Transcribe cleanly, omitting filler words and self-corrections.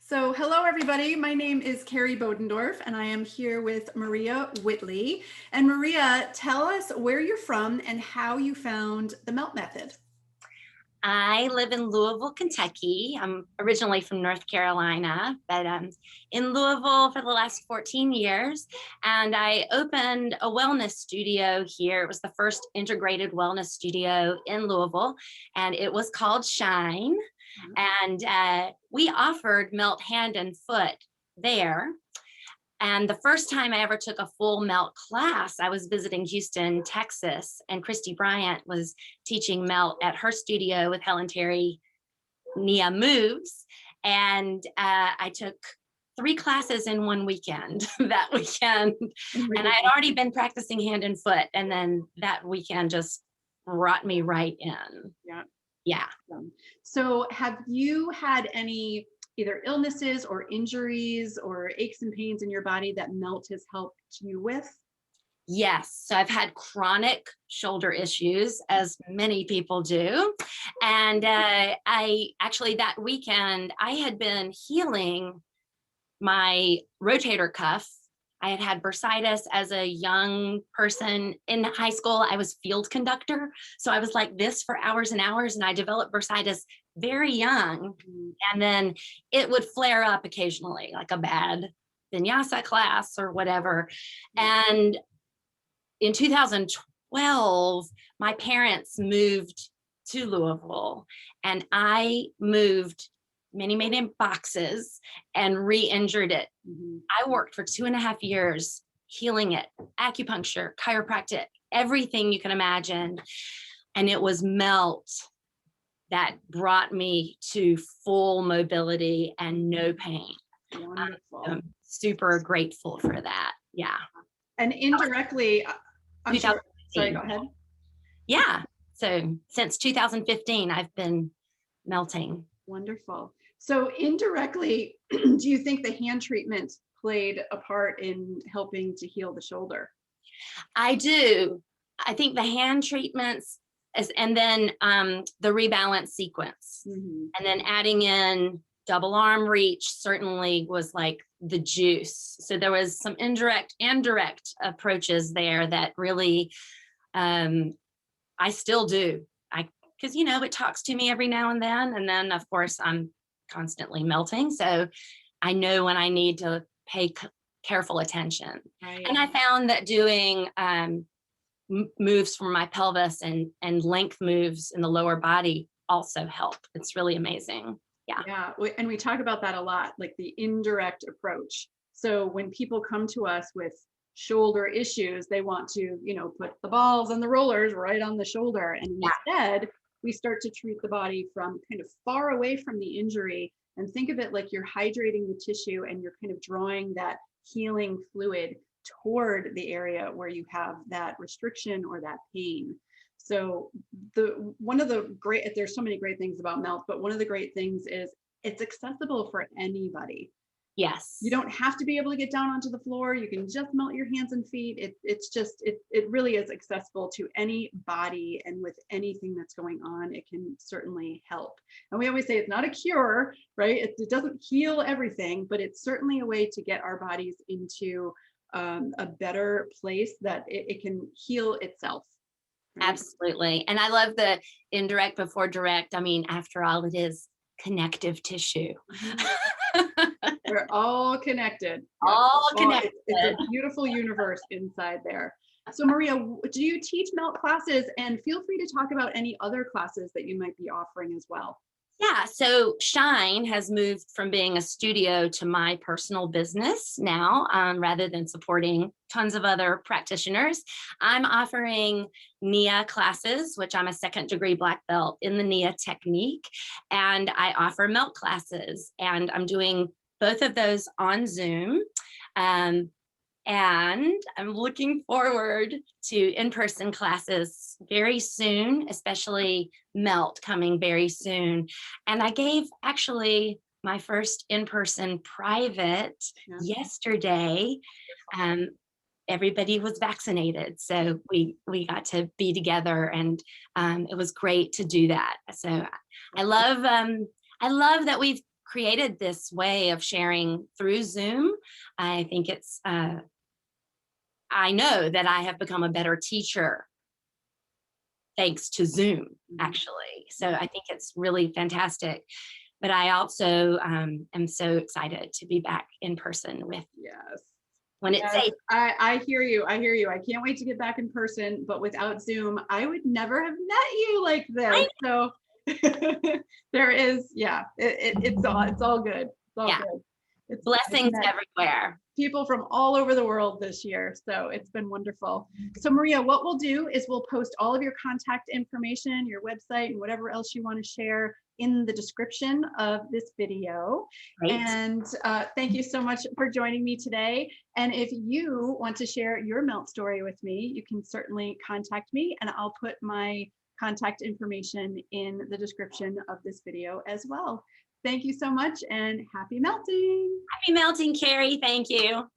So hello, everybody. My name is Kerrie Bodendorf, and I am here with Maria Whitley. And Maria, tell us where you're from and how you found the MELT method. I live in Louisville, Kentucky. I'm originally from North Carolina, but in Louisville for the last 14 years. And I opened a wellness studio here. It was the first integrated wellness studio in Louisville, and it was called Shine. And we offered melt hand and foot there. And the first time I ever took a full melt class, I was visiting Houston, Texas, and Christy Bryant was teaching melt at her studio with Helen Terry, Nia Moves. And I took 3 classes in one weekend that weekend. And I had already been practicing hand and foot. And then that weekend just brought me right in. Yeah. So have you had any either illnesses or injuries or aches and pains in your body that MELT has helped you with? Yes. So I've had chronic shoulder issues, as many people do. And I actually, that weekend, I had been healing my rotator cuff. I had had bursitis as a young person in high school. I was field conductor. So I was like this for hours and hours, and I developed bursitis very young. And then it would flare up occasionally, like a bad vinyasa class or whatever. And in 2012, my parents moved to Louisville, and I moved many boxes and re-injured it. I worked for 2.5 years healing it, acupuncture, chiropractic, everything you can imagine. And it was MELT that brought me to full mobility and no pain. Wonderful. I'm super grateful for that. Yeah. And indirectly, I'm sure, sorry, go ahead. Yeah. So since 2015, I've been melting. Wonderful. So indirectly, do you think the hand treatment played a part in helping to heal the shoulder? I do. I think the hand treatments and then the rebalance sequence, and then adding in double arm reach certainly was like the juice. So there was some indirect and direct approaches there that really I still do. Because it talks to me every now and then of course I'm constantly melting, so I know when I need to pay careful attention. Right. And I found that doing moves for my pelvis and length moves in the lower body also help. It's really amazing. Yeah, and we talk about that a lot, like the indirect approach. So when people come to us with shoulder issues, they want to, put the balls and the rollers right on the shoulder, and instead we start to treat the body from kind of far away from the injury, and think of it like you're hydrating the tissue and you're kind of drawing that healing fluid toward the area where you have that restriction or that pain. So there's so many great things about MELT, but one of the great things is it's accessible for anybody. Yes. You don't have to be able to get down onto the floor. You can just melt your hands and feet. It really is accessible to any body, and with anything that's going on, it can certainly help. And we always say it's not a cure, right? It doesn't heal everything, but it's certainly a way to get our bodies into a better place that it can heal itself. Right? Absolutely. And I love the indirect before direct. I mean, after all, it is connective tissue. We're all connected. All connected. It's a beautiful universe inside there. So Maria, do you teach MELT classes? And feel free to talk about any other classes that you might be offering as well. Yeah, so Shine has moved from being a studio to my personal business now, rather than supporting tons of other practitioners. I'm offering Nia classes, which I'm a 2nd degree black belt in the Nia technique, and I offer MELT classes, and I'm doing both of those on Zoom. And I'm looking forward to in-person classes very soon, especially MELT coming very soon. And I gave actually my first in-person private yesterday. Everybody was vaccinated, so we got to be together, and it was great to do that. So I love that we've created this way of sharing through Zoom. I think it's, I know that I have become a better teacher thanks to Zoom, actually. So I think it's really fantastic. But I also am so excited to be back in person with Yes. when it's Yes, safe. I hear you. I hear you. I can't wait to get back in person, but without Zoom, I would never have met you like this. So there is, yeah, it's all good. It's all Yeah, good. I've blessings met everywhere. people from all over the world this year. So it's been wonderful. So Maria, what we'll do is we'll post all of your contact information, your website, and whatever else you want to share in the description of this video. Great. And thank you so much for joining me today. And if you want to share your melt story with me, you can certainly contact me, and I'll put my contact information in the description of this video as well. Thank you so much, and happy melting. Happy melting, Kerrie. Thank you.